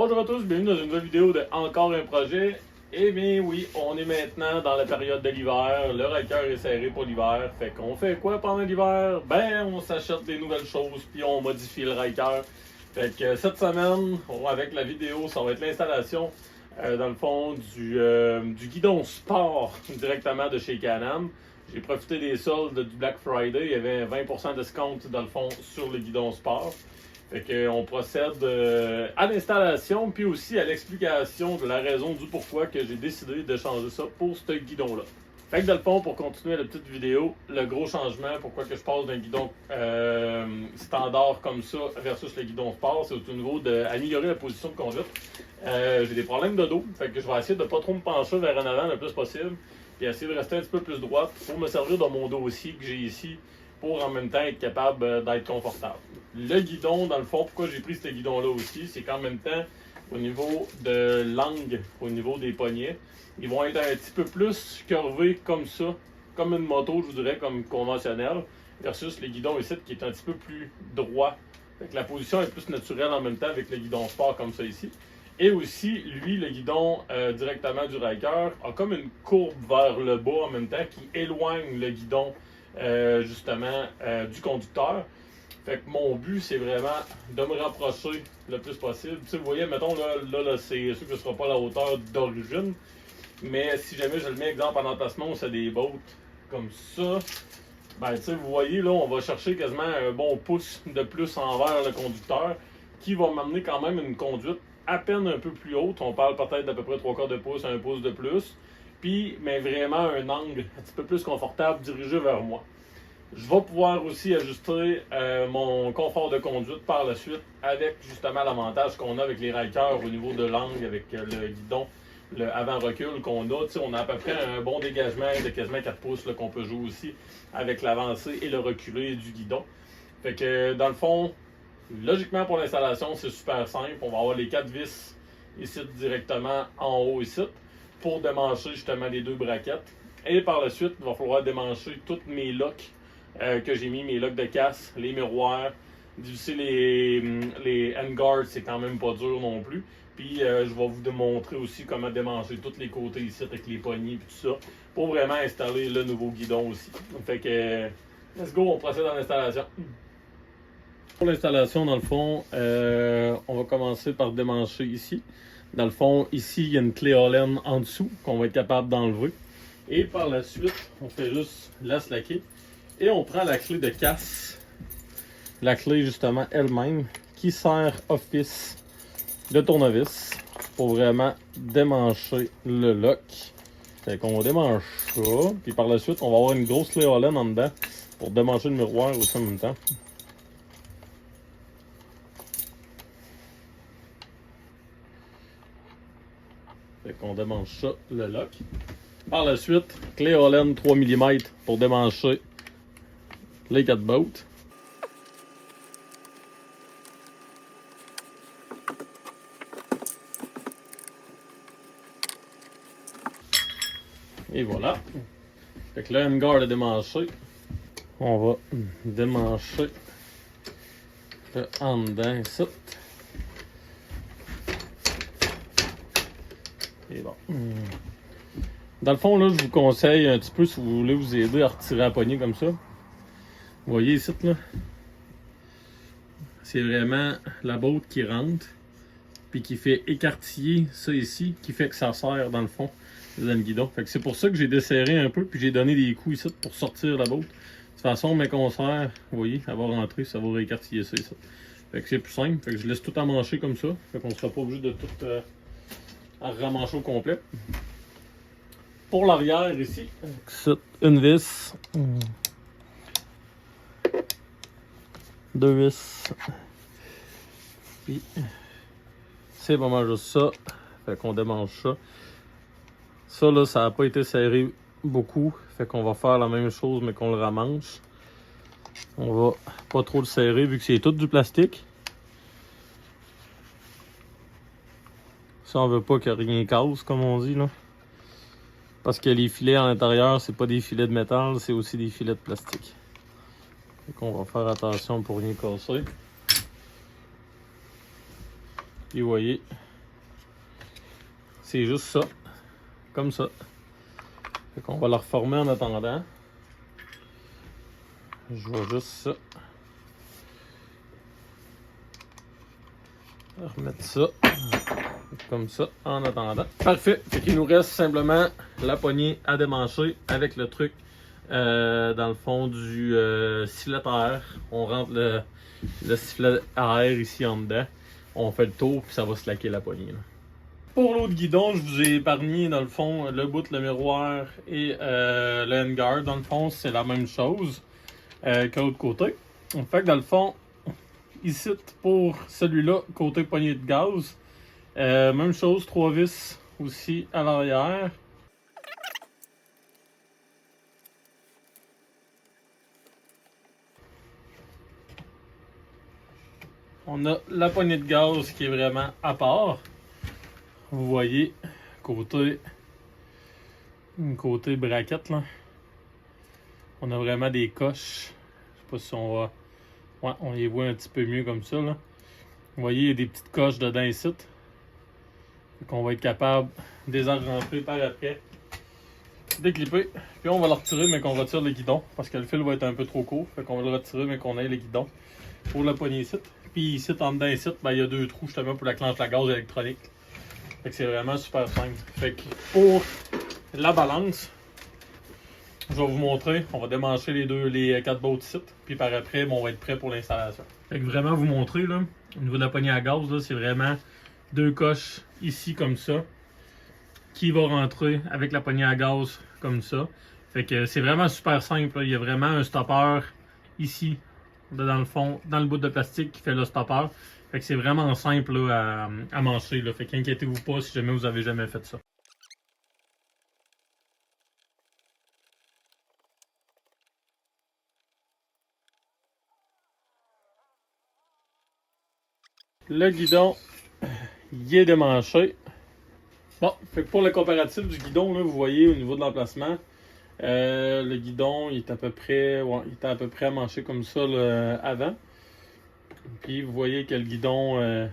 Bonjour à tous, bienvenue dans une nouvelle vidéo de Encore un projet. Eh bien oui, on est maintenant dans la période de l'hiver, le Ryker est serré pour l'hiver. Fait qu'on fait quoi pendant l'hiver? Ben on s'achète des nouvelles choses puis on modifie le Ryker. Fait que cette semaine, avec la vidéo, ça va être l'installation dans le fond du guidon sport directement de chez Can-Am. J'ai profité des soldes du Black Friday, il y avait 20% de discount dans le fond sur le guidon sport. Fait qu'on procède à l'installation, puis aussi à l'explication de la raison du pourquoi que j'ai décidé de changer ça pour ce guidon-là. Fait que dans le fond, pour continuer la petite vidéo, le gros changement, pourquoi que je passe d'un guidon standard comme ça versus le guidon sport, c'est au niveau d'améliorer la position de conduite. J'ai des problèmes de dos, fait que je vais essayer de ne pas trop me pencher vers en avant le plus possible, puis essayer de rester un petit peu plus droite pour me servir de mon dossier que j'ai ici, pour en même temps être capable d'être confortable. Le guidon, dans le fond, pourquoi j'ai pris ce guidon-là aussi, c'est qu'en même temps, au niveau de l'angle, au niveau des poignets, ils vont être un petit peu plus curvés comme ça, comme une moto, je vous dirais, comme conventionnelle, versus le guidon ici qui est un petit peu plus droit. Fait que la position est plus naturelle en même temps avec le guidon sport comme ça ici. Et aussi, lui, le guidon directement du Ryker a comme une courbe vers le bas en même temps qui éloigne le guidon justement du conducteur. Fait que mon but, c'est vraiment de me rapprocher le plus possible. Tu sais, vous voyez, mettons, là c'est sûr que ce ne sera pas la hauteur d'origine, mais si jamais je le mets, exemple, en emplacement où c'est des bottes comme ça, ben, tu sais, vous voyez, là, on va chercher quasiment un bon pouce de plus envers le conducteur, qui va m'amener quand même une conduite à peine un peu plus haute. On parle peut-être d'à peu près 3/4 de pouce à 1 pouce de plus. Puis, mais vraiment un angle un petit peu plus confortable dirigé vers moi. Je vais pouvoir aussi ajuster mon confort de conduite par la suite avec justement l'avantage qu'on a avec les Ryker au niveau de l'angle avec le guidon, le avant-recul qu'on a. Tu sais, on a à peu près un bon dégagement de quasiment 4 pouces qu'on peut jouer aussi avec l'avancée et le reculé du guidon. Fait que dans le fond, logiquement pour l'installation, c'est super simple. On va avoir les 4 vis ici directement en haut ici pour démancher justement les 2 braquettes. Et par la suite, il va falloir démancher toutes mes locks que j'ai mis, mes locks de casse, les miroirs, visser les handguards, c'est quand même pas dur non plus. Puis je vais vous démontrer aussi comment démancher tous les côtés ici avec les poignées et tout ça pour vraiment installer le nouveau guidon aussi. Fait que let's go, on procède dans l'installation. Pour l'installation, dans le fond, on va commencer par démancher ici. Dans le fond, ici, il y a une clé Allen en dessous qu'on va être capable d'enlever. Et par la suite, on fait juste la slacker. Et on prend la clé de casse, la clé justement elle-même, qui sert office de tournevis pour vraiment démancher le lock. Fait qu'on démanche ça, puis par la suite, on va avoir une grosse clé Allen en dedans pour démancher le miroir aussi en même temps. Fait qu'on démanche ça, le lock. Par la suite, clé Allen 3 mm pour démancher les 4 bottes. Et voilà. Fait que le handguard est démanché. On va démancher le en dedans ici. Et bon. Dans le fond, là, je vous conseille un petit peu, si vous voulez vous aider à retirer la poignée comme ça. Vous voyez ici, là. C'est vraiment la botte qui rentre, puis qui fait écartiller ça ici, qui fait que ça serre dans le fond dans le guidon. Fait que c'est pour ça que j'ai desserré un peu, puis j'ai donné des coups ici pour sortir la botte. De toute façon, mais qu'on serre, vous voyez, elle va rentrer, ça va réécartiller ça ici. Fait que c'est plus simple. Fait que je laisse tout emmancher comme ça. Fait qu'on sera pas obligé de tout ramancher au complet. Pour l'arrière ici, une vis, 2 vis, puis c'est pas mal juste ça. Fait qu'on démange ça. Ça là, ça n'a pas été serré beaucoup, fait qu'on va faire la même chose mais qu'on le ramanche. On va pas trop le serrer vu que c'est tout du plastique. Ça, on veut pas que rien casse, comme on dit là. Parce que les filets à l'intérieur, c'est pas des filets de métal, c'est aussi des filets de plastique. Donc on va faire attention pour rien casser. Et vous voyez, C'est juste ça. Comme ça. Fait qu'on va le reformer en attendant. Je vois juste ça. Remettre ça. Comme ça, en attendant. Parfait. Fait qu'il nous reste simplement la poignée à démancher avec le truc dans le fond du sifflet à air. On rentre le sifflet à air ici en dedans. On fait le tour puis ça va se laquer la poignée. Là. Pour l'autre guidon, je vous ai épargné dans le fond le bout, le miroir et le handguard. Dans le fond, c'est la même chose que l'autre côté. Fait que dans le fond, ici pour celui-là, côté poignée de gaz, même chose, 3 vis aussi à l'arrière. On a la poignée de gaz qui est vraiment à part. Vous voyez, côté braquette, là. On a vraiment des coches. Je sais pas si on va... Ouais, on les voit un petit peu mieux comme ça, là. Vous voyez, il y a des petites coches dedans ici. Qu'on va être capable de les rentrer par après. Déclipper. Puis on va le retirer, mais qu'on retire le guidon. Parce que le fil va être un peu trop court. Fait qu'on va le retirer, mais qu'on ait le guidon. Pour la poignée ici. Puis ici, en dedans ici, ben, il y a 2 trous justement pour la clenche à gaz électronique. Fait que c'est vraiment super simple. Fait que pour la balance, je vais vous montrer. On va démancher les 4 bottes ici. Puis par après, on va être prêt pour l'installation. Fait que vraiment vous montrer, là, au niveau de la poignée à gaz, c'est vraiment 2 coches ici comme ça. Qui va rentrer avec la poignée à gaz comme ça. Fait que c'est vraiment super simple. Là. Il y a vraiment un stopper ici, dans le fond, dans le bout de plastique qui fait le stopper. Fait que c'est vraiment simple là, à mancher. Là. Fait qu'inquiétez-vous pas si jamais vous avez jamais fait ça. Le guidon, il est démanché. Bon, fait que pour le comparatif du guidon, là, vous voyez au niveau de l'emplacement, le guidon il est à peu près, ouais, il était à peu près à mancher comme ça là, avant. Puis vous voyez que le guidon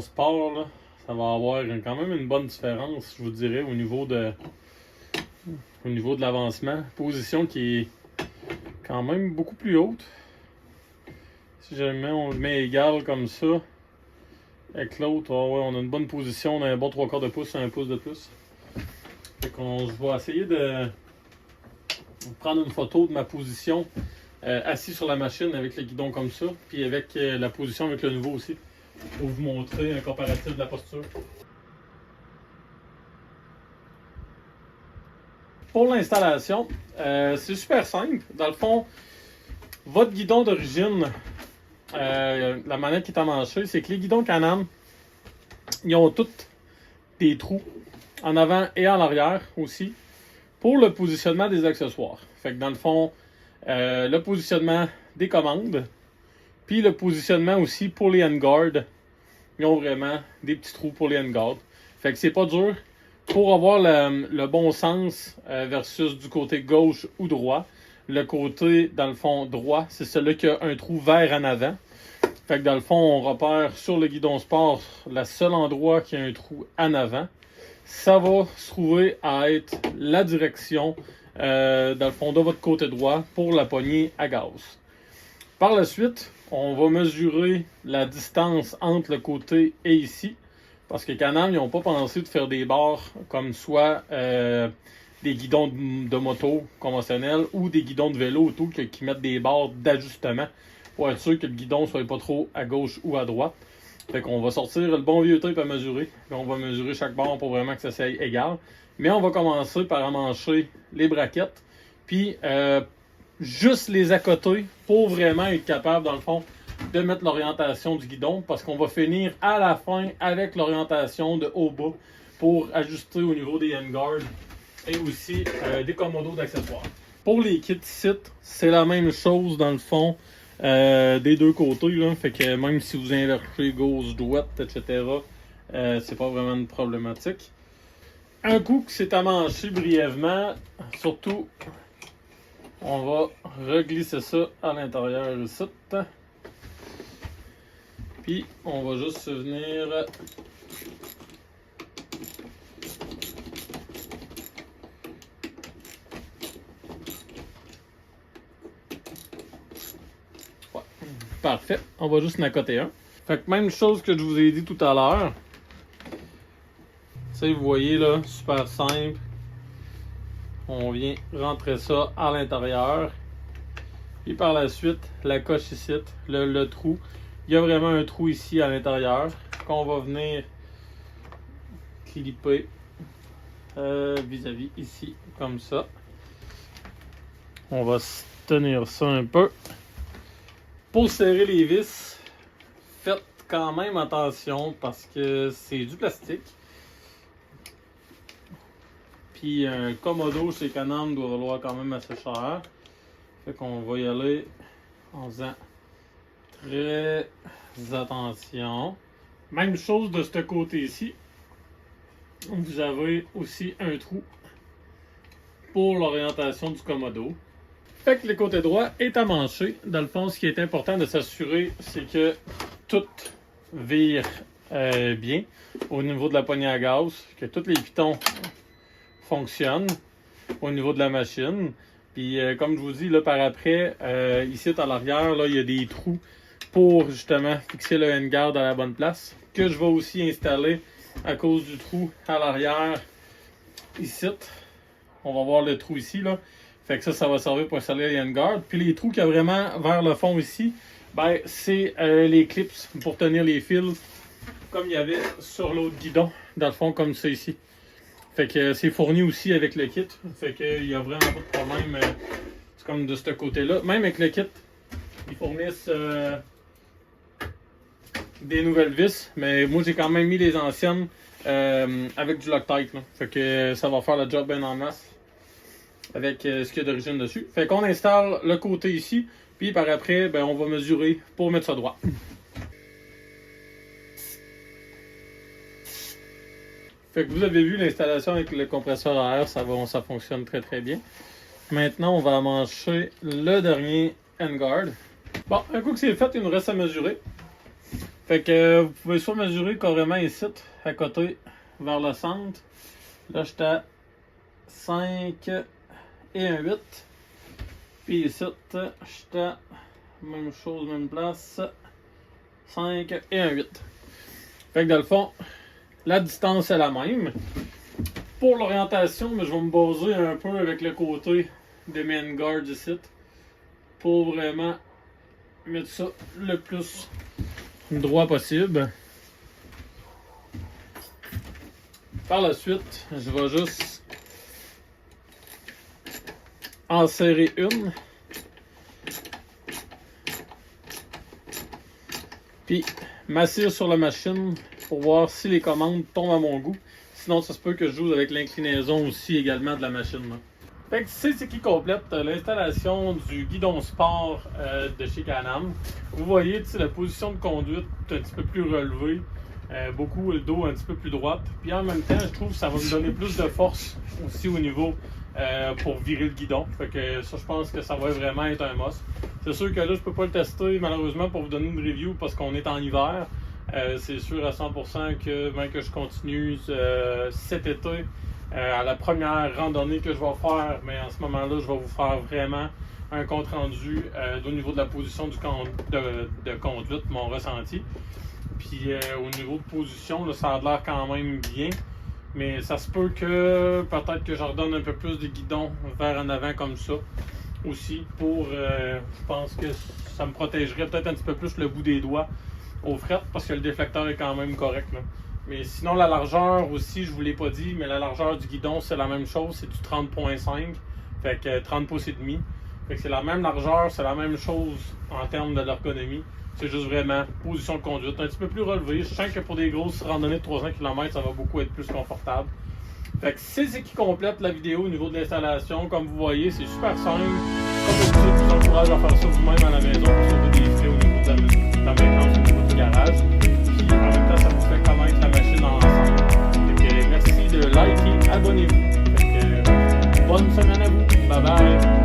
sport, là, ça va avoir quand même une bonne différence, je vous dirais, au niveau de l'avancement. Position qui est quand même beaucoup plus haute. Si jamais on le met égal comme ça, avec l'autre, oh ouais, on a une bonne position, on a un bon 3/4 de pouce, un pouce de plus. Fait qu'on je vais essayer de prendre une photo de ma position assis sur la machine avec le guidon comme ça, puis avec la position avec le nouveau aussi, pour vous montrer un comparatif de la posture. Pour l'installation, c'est super simple. Dans le fond, votre guidon d'origine, la manette qui est emmanchée, c'est que les guidons Can-Am, ils ont tous des trous en avant et en arrière aussi pour le positionnement des accessoires. Fait que dans le fond, le positionnement des commandes, puis le positionnement aussi pour les handguards, ils ont vraiment des petits trous pour les handguards. Fait que c'est pas dur. Pour avoir le bon sens versus du côté gauche ou droit, le côté, dans le fond, droit, c'est celui qui a un trou vert en avant. Fait que dans le fond, on repère sur le guidon sport le seul endroit qui a un trou en avant. Ça va se trouver à être la direction, dans le fond, de votre côté droit pour la poignée à gaz. Par la suite, on va mesurer la distance entre le côté et ici. Parce que Can-Am, ils n'ont pas pensé de faire des barres comme soit des guidons de moto conventionnels ou des guidons de vélo auto qui mettent des barres d'ajustement pour être sûr que le guidon ne soit pas trop à gauche ou à droite. Fait qu'on va sortir le bon vieux tape à mesurer. Puis on va mesurer chaque barre pour vraiment que ça soit égal. Mais on va commencer par emmancher les braquettes. Puis juste les accoter pour vraiment être capable, dans le fond, de mettre l'orientation du guidon. Parce qu'on va finir à la fin avec l'orientation de haut-bas pour ajuster au niveau des handguards et aussi des commodos d'accessoires. Pour les kits sites, c'est la même chose dans le fond. Des deux côtés, là. Fait que même si vous inversez gauche-droite, etc., c'est pas vraiment une problématique. Un coup que c'est amanché brièvement, surtout, on va reglisser ça à l'intérieur ici. Puis on va juste venir Parfait. On va juste en accoter un. Fait que même chose que je vous ai dit tout à l'heure. Tu sais, vous voyez là, super simple. On vient rentrer ça à l'intérieur. Et par la suite, la coche ici, le trou. Il y a vraiment un trou ici à l'intérieur qu'on va venir clipper vis-à-vis ici, comme ça. On va tenir ça un peu. Pour serrer les vis, faites quand même attention parce que c'est du plastique. Puis un Komodo chez Can-Am doit valoir quand même assez cher. Fait qu'on va y aller en faisant très attention. Même chose de ce côté-ci. Vous avez aussi un trou pour l'orientation du Komodo. Fait que le côté droit est à mancher. Dans le fond, ce qui est important de s'assurer, c'est que tout vire bien au niveau de la poignée à gaz, que tous les pitons fonctionnent au niveau de la machine. Puis comme je vous dis, là par après, ici à l'arrière, là, il y a des trous pour justement fixer le handguard à la bonne place, que je vais aussi installer à cause du trou à l'arrière ici. On va voir le trou ici là. Fait que ça va servir pour installer les handguards. Puis les trous qu'il y a vraiment vers le fond ici, ben c'est les clips pour tenir les fils comme il y avait sur l'autre guidon, dans le fond comme ça ici. Fait que c'est fourni aussi avec le kit. Fait qu'il y a vraiment pas de problème. C'est comme de ce côté-là. Même avec le kit, ils fournissent des nouvelles vis. Mais moi j'ai quand même mis les anciennes avec du Loctite. Là. Fait que ça va faire le job bien en masse. Avec ce qu'il y a d'origine dessus. Fait qu'on installe le côté ici. Puis par après, ben, on va mesurer pour mettre ça droit. Fait que vous avez vu l'installation avec le compresseur à air, ça fonctionne très très bien. Maintenant, on va amancher le dernier handguard. Bon, un coup que c'est fait, il nous reste à mesurer. Fait que vous pouvez soit mesurer carrément ici, à côté, vers le centre. Là, j'étais à 5 et un 8. Puis ici, j'étais à même chose, même place, 5 et un 8. Fait que dans le fond, la distance est la même. Pour l'orientation, je vais me baser un peu avec le côté de mes handguards ici pour vraiment mettre ça le plus droit possible. Par la suite, je vais juste en serrer une. Puis m'assire sur la machine pour voir si les commandes tombent à mon goût. Sinon, ça se peut que je joue avec l'inclinaison aussi également de la machine. Là. Fait que c'est ce qui complète l'installation du guidon sport de chez Can-Am. Vous voyez, la position de conduite un petit peu plus relevée. Beaucoup le dos un petit peu plus droite. Puis en même temps, je trouve que ça va me donner plus de force aussi au niveau pour virer le guidon. Fait que ça, je pense que ça va vraiment être un must. C'est sûr que là, je peux pas le tester malheureusement pour vous donner une review parce qu'on est en hiver. C'est sûr à 100% que même que je continue cet été à la première randonnée que je vais faire, mais en ce moment-là, je vais vous faire vraiment un compte rendu au niveau de la position de conduite, mon ressenti. Puis au niveau de position, là, ça a l'air quand même bien. Mais ça se peut que peut-être que je redonne un peu plus de guidon vers en avant comme ça aussi pour je pense que ça me protégerait peut-être un petit peu plus le bout des doigts au fret parce que le déflecteur est quand même correct là. Mais sinon la largeur aussi, je vous l'ai pas dit, mais la largeur du guidon c'est la même chose, c'est du 30.5, fait que 30 pouces et demi. Fait que c'est la même largeur, c'est la même chose en termes de l'ergonomie. C'est juste vraiment position de conduite un petit peu plus relevée. Je sens que pour des grosses randonnées de 300 km, ça va beaucoup être plus confortable. Fait que c'est ce qui complète la vidéo au niveau de l'installation. Comme vous voyez, c'est super simple. Comme d'habitude, je vous encourage à faire ça vous-même à la maison pour sauver des frais au niveau de la maintenance au niveau du garage. Puis en même temps, ça vous fait connaître la machine ensemble. Fait que merci de liker, abonnez-vous. Fait que bonne semaine à vous. Bye bye.